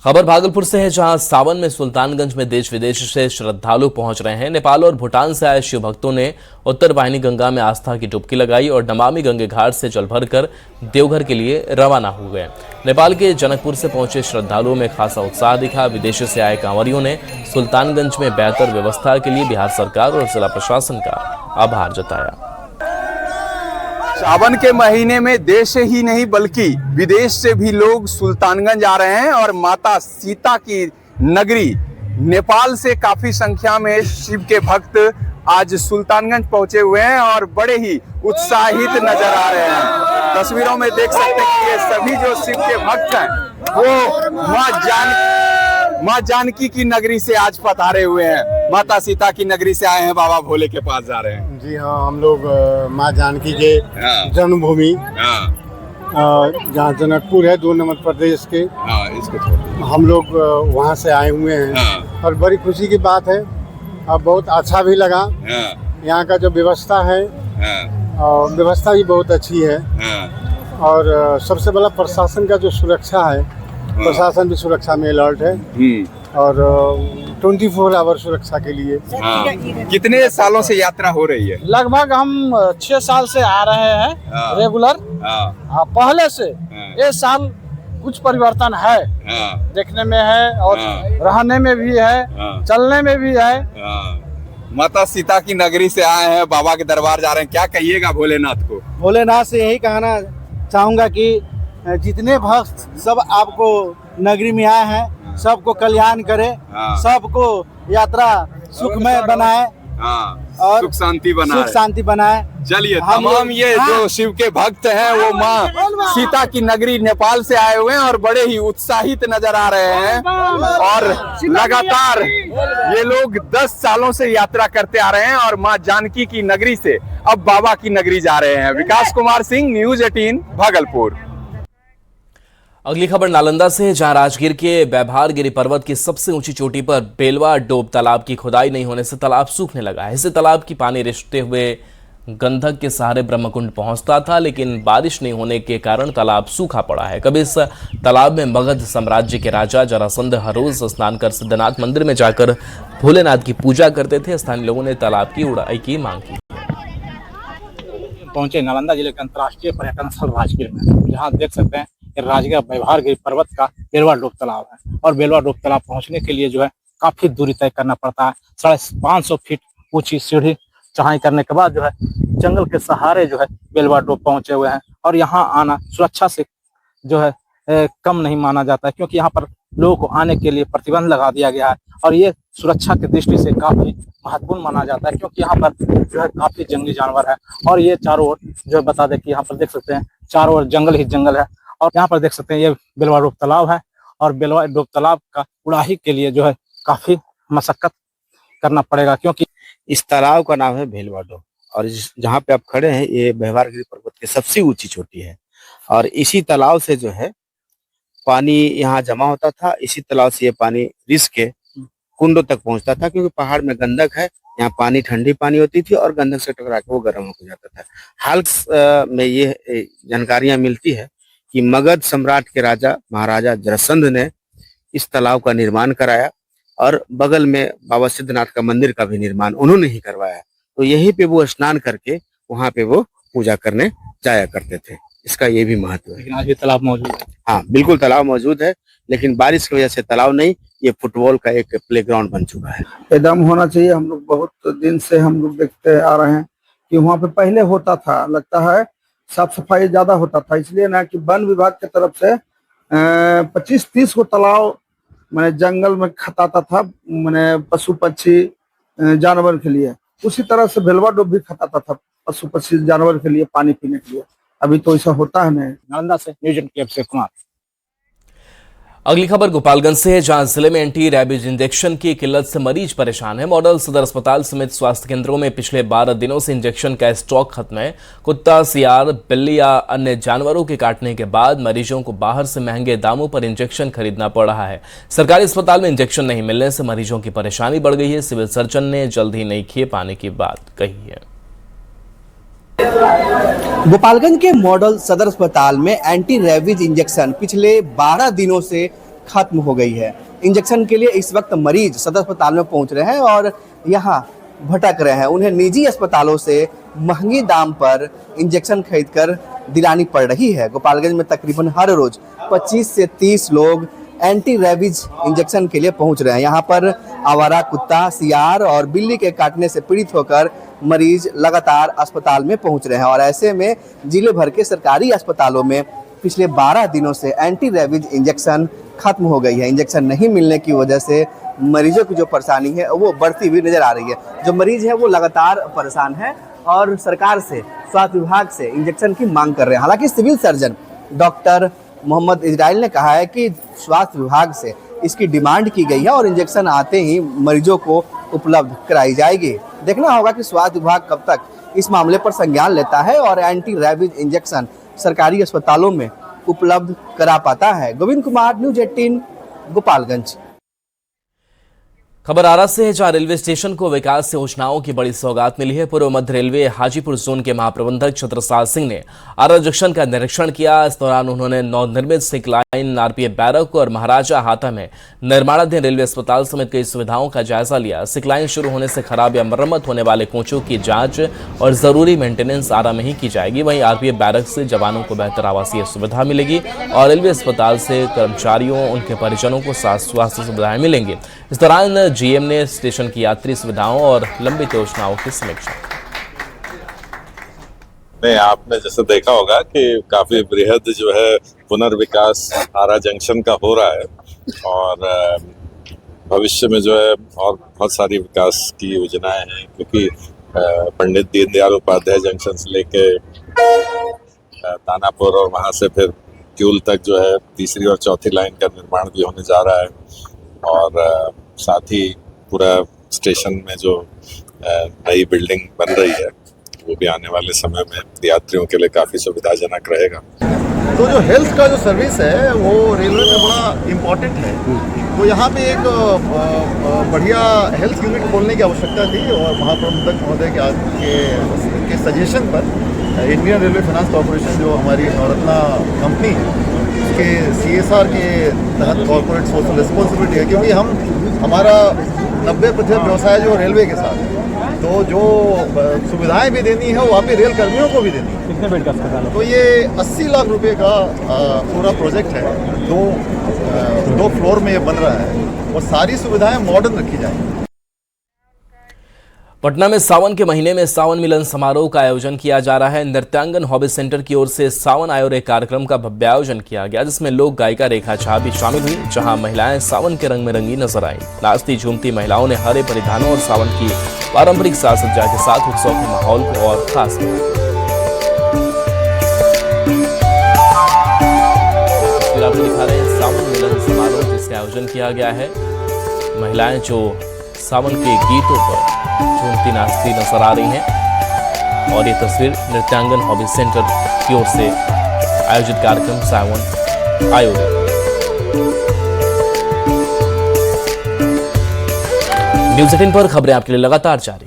खबर भागलपुर से है, जहां सावन में सुल्तानगंज में देश विदेश से श्रद्धालु पहुंच रहे हैं। नेपाल और भूटान से आए शिव भक्तों ने उत्तर वाहिनी गंगा में आस्था की डुबकी लगाई और नमामि गंगे घाट से जल भरकर देवघर के लिए रवाना हो गए। नेपाल के जनकपुर से पहुंचे श्रद्धालुओं में खासा उत्साह दिखा। विदेशों से आए कांवरियों ने सुल्तानगंज में बेहतर व्यवस्था के लिए बिहार सरकार और जिला प्रशासन का आभार जताया। सावन के महीने में देश से ही नहीं बल्कि विदेश से भी लोग सुल्तानगंज आ रहे हैं और माता सीता की नगरी नेपाल से काफी संख्या में शिव के भक्त आज सुल्तानगंज पहुंचे हुए हैं और बड़े ही उत्साहित नजर आ रहे हैं। तस्वीरों में देख सकते हैं कि ये सभी जो शिव के भक्त हैं वो माँ जानकी की नगरी से आज पधारे हुए हैं। माता सीता की नगरी से आए हैं, बाबा भोले के पास जा रहे हैं। जी हाँ, हम लोग माँ जानकी के जन्मभूमि जहाँ जनकपुर है 2 नंबर प्रदेश के, हम लोग वहाँ से आए हुए हैं और बड़ी खुशी की बात है और बहुत अच्छा भी लगा। यहाँ का जो व्यवस्था है व्यवस्था भी बहुत अच्छी है और सबसे बड़ा प्रशासन का जो सुरक्षा है, प्रशासन भी सुरक्षा में अलर्ट है और 24 आवर सुरक्षा के लिए। कितने सालों से यात्रा हो रही है? लगभग हम 6 साल से आ रहे हैं रेगुलर। पहले से ये साल कुछ परिवर्तन है, देखने में है और रहने में भी है, चलने में भी है। माता सीता की नगरी से आए हैं, बाबा के दरबार जा रहे हैं, क्या कहिएगा भोलेनाथ को? भोलेनाथ से यही कहना चाहूंगा कि जितने भक्त सब आपको नगरी में आए हैं सबको कल्याण करे, सबको यात्रा सुखमय बनाए और सुख शांति बनाए। चलिए, तमाम ये जो शिव के भक्त हैं वो माँ सीता की नगरी नेपाल से आए हुए हैं और बड़े ही उत्साहित नजर आ रहे हैं और लगातार ये लोग 10 सालों से यात्रा करते आ रहे हैं और माँ जानकी की नगरी से अब बाबा की नगरी जा रहे हैं। विकास कुमार सिंह, न्यूज़ 18 भागलपुर। अगली खबर नालंदा से है, जहां राजगीर के व्यवहारगिरी पर्वत की सबसे ऊंची चोटी पर बेलवा डोब तालाब की खुदाई नहीं होने से तालाब सूखने लगा है। इससे तालाब की पानी रिश्ते हुए गंधक के सहारे ब्रह्मकुंड पहुंचता था, लेकिन बारिश नहीं होने के कारण तालाब सूखा पड़ा है। कभी इस तालाब में मगध साम्राज्य के राजा जरासंध हर रोज स्नान कर सिद्धनाथ मंदिर में जाकर भोलेनाथ की पूजा करते थे। स्थानीय लोगों ने तालाब की उड़ाई की मांग की। पहुंचे नालंदा जिले के अंतर्राष्ट्रीय पर्यटन स्थल राजगीर में, जहाँ देख सकते हैं राजगीर व्यवहारगिरी पर्वत का बेलवा डोब तालाब है और बेलवा डोब तालाब पहुंचने के लिए जो है काफी दूरी तय करना पड़ता है। 550 फीट ऊंची सीढ़ी चढ़ाई करने के बाद जो है जंगल के सहारे जो है बेलवा डोब पहुंचे हुए हैं और यहाँ आना सुरक्षा से जो है कम नहीं माना जाता है, क्योंकि यहाँ पर लोगों को आने के लिए प्रतिबंध लगा दिया गया है और ये सुरक्षा की दृष्टि से काफी महत्वपूर्ण माना जाता है, क्योंकि यहाँ पर जो है काफी जंगली जानवर है और ये चारों ओर जो है बता दें कि यहाँ पर देख सकते हैं चारों ओर जंगल ही जंगल है और यहाँ पर देख सकते हैं ये बेलवा डोब तालाब है और बेलवा डोब तालाब का उड़ाही के लिए जो है काफी मशक्कत करना पड़ेगा, क्योंकि इस तालाब का नाम है बेलवा डोब और जहाँ पे आप खड़े हैं ये व्यवहारगिरी पर्वत की सबसे ऊंची चोटी है और इसी तालाब से जो है पानी यहाँ जमा होता था। इसी तालाब से ये पानी रिस के कुंडों तक पहुंचता था, क्योंकि पहाड़ में गंधक है, यहाँ पानी ठंडी पानी होती थी और गंधक से टकरा के वो गर्म हो जाता था। हाल में ये जानकारियां मिलती है कि मगध सम्राट के राजा महाराजा जरासंध ने इस तालाब का निर्माण कराया और बगल में बाबा सिद्धनाथ का मंदिर का भी निर्माण उन्होंने ही करवाया। तो यहीं पे वो स्नान करके वहां पे वो पूजा करने जाया करते थे। इसका ये भी महत्व है। लेकिन आज भी तालाब मौजूद है। हाँ, बिल्कुल तालाब मौजूद है, लेकिन बारिश की वजह से तालाब नहीं, ये फुटबॉल का एक प्लेग्राउंड बन चुका है। एकदम होना चाहिए। हम लोग बहुत दिन से हम लोग देखते आ रहे हैं कि वहाँ पे पहले होता था, लगता है साफ सफाई ज्यादा होता था, इसलिए ना कि वन विभाग की तरफ से 25-30 को तालाब मैंने जंगल में खताता था, मैंने पशु पक्षी जानवर के लिए। उसी तरह से बेलवा डोब भी खताता था पशु पक्षी जानवर के लिए पानी पीने के लिए। अभी तो ऐसा होता है नहीं। नालंदा से न्यूज़ 18 से कुमार। अगली खबर गोपालगंज से है, जहां जिले में एंटी रैबीज इंजेक्शन की किल्लत से मरीज परेशान है। मॉडल सदर अस्पताल समेत स्वास्थ्य केंद्रों में पिछले 12 दिनों से इंजेक्शन का स्टॉक खत्म है। कुत्ता, सियार, बिल्ली या अन्य जानवरों के काटने के बाद मरीजों को बाहर से महंगे दामों पर इंजेक्शन खरीदना पड़ रहा है। सरकारी अस्पताल में इंजेक्शन नहीं मिलने से मरीजों की परेशानी बढ़ गई है। सिविल सर्जन ने जल्द ही नई खेप आने की बात कही है। गोपालगंज के मॉडल सदर अस्पताल में एंटी रैबीज इंजेक्शन पिछले 12 दिनों से खत्म हो गई है। इंजेक्शन के लिए इस वक्त मरीज सदर अस्पताल में पहुंच रहे हैं और यहाँ भटक रहे हैं। उन्हें निजी अस्पतालों से महंगी दाम पर इंजेक्शन खरीदकर दिलानी पड़ रही है। गोपालगंज में तकरीबन हर रोज 25 से 30 लोग एंटी रेबीज इंजेक्शन के लिए पहुंच रहे हैं। यहाँ पर आवारा कुत्ता, सियार और बिल्ली के काटने से पीड़ित होकर मरीज लगातार अस्पताल में पहुंच रहे हैं और ऐसे में जिले भर के सरकारी अस्पतालों में पिछले 12 दिनों से एंटी रेबीज इंजेक्शन खत्म हो गई है। इंजेक्शन नहीं मिलने की वजह से मरीजों की जो परेशानी है वो बढ़ती हुई नजर आ रही है। जो मरीज है वो लगातार परेशान है और सरकार से, स्वास्थ्य विभाग से इंजेक्शन की मांग कर रहे हैं। हालांकि civil surgeon doctor Mohammad Israil ने कहा है कि स्वास्थ्य विभाग से इसकी डिमांड की गई है और इंजेक्शन आते ही मरीजों को उपलब्ध कराई जाएगी। देखना होगा कि स्वास्थ्य विभाग कब तक इस मामले पर संज्ञान लेता है और एंटी रेबीज इंजेक्शन सरकारी अस्पतालों में उपलब्ध करा पाता है। गोविंद कुमार, न्यूज 18, गोपालगंज। खबर आरा से है, जहां रेलवे स्टेशन को विकास से योजनाओं की बड़ी सौगात मिली है। पूर्व मध्य रेलवे हाजीपुर जोन के महाप्रबंधक छत्रसाल सिंह ने आरा जंक्शन का निरीक्षण किया। इस दौरान उन्होंने नवनिर्मित सिक लाइन, आरपीएफ बैरक और महाराजा हाता में निर्माणाधीन रेलवे अस्पताल समेत कई सुविधाओं का जायजा लिया। सिक लाइन शुरू होने से खराब या मरम्मत होने वाले कोचों की जांच और जरूरी मेंटेनेंस आरा में ही की जाएगी। वहीं आरपीएफ बैरक से जवानों को बेहतर आवासीय सुविधा मिलेगी और रेलवे अस्पताल से कर्मचारियों, उनके परिजनों को स्वास्थ्य सुविधाएं मिलेंगी। इस दौरान जीएम ने स्टेशन की यात्री सुविधाओं और लंबित योजनाओं की समीक्षा नहीं, आपने जैसे देखा होगा कि काफी बृहद जो है पुनर्विकास आरा जंक्शन का हो रहा है और भविष्य में जो है और बहुत सारी विकास की योजनाएं हैं, क्योंकि पंडित दीनदयाल उपाध्याय जंक्शन से लेके दानापुर और वहां से फिर क्यूल तक जो है तीसरी और चौथी लाइन का निर्माण भी होने जा रहा है और साथ ही पूरा स्टेशन में जो नई बिल्डिंग बन रही है वो भी आने वाले समय में यात्रियों के लिए काफ़ी सुविधाजनक रहेगा। तो जो हेल्थ का जो सर्विस है वो रेलवे में बड़ा इम्पोर्टेंट है, तो यहाँ पे एक बढ़िया हेल्थ यूनिट खोलने की आवश्यकता थी और महाप्रबंधक महोदय के सजेशन पर इंडियन रेलवे फाइनेंस कॉर्पोरेशन जो हमारी नवरत्ना कंपनी है उसके CSR के तहत कॉर्पोरेट सोशल रिस्पॉन्सिबिलिटी है, क्योंकि हमारा 90% व्यवसाय जो रेलवे के साथ है, तो जो सुविधाएं भी देनी है वो आप रेल कर्मियों को भी देनी है। कितने बेड का अस्पताल है? तो ये 80 लाख रुपए का पूरा प्रोजेक्ट है। दो फ्लोर में ये बन रहा है और सारी सुविधाएं मॉडर्न रखी जाएंगी। पटना में सावन के महीने में सावन मिलन समारोह का आयोजन किया जा रहा है। नृत्यांगन हॉबी सेंटर की ओर से सावन आयोरे कार्यक्रम का भव्य आयोजन किया गया, जिसमें लोक गायिका रेखा झा भी शामिल हुई। जहां महिलाएं सावन के रंग में रंगी नजर आईं। नाचती झूमती महिलाओं ने हरे परिधानों और सावन की पारंपरिक साज सज्जा के साथ उत्सव के माहौल को और खास बनाया। आपको दिखा रहे हैं सावन मिलन समारोह जिसका आयोजन किया गया है। महिलाएं जो सावन के गीतों पर झूमती नाचती नजर आ रही हैं और ये तस्वीर नृत्यांगन हॉबी सेंटर की ओर से आयोजित कार्यक्रम सावन आयोजन। न्यूज़ 18 पर खबरें आपके लिए लगातार जारी।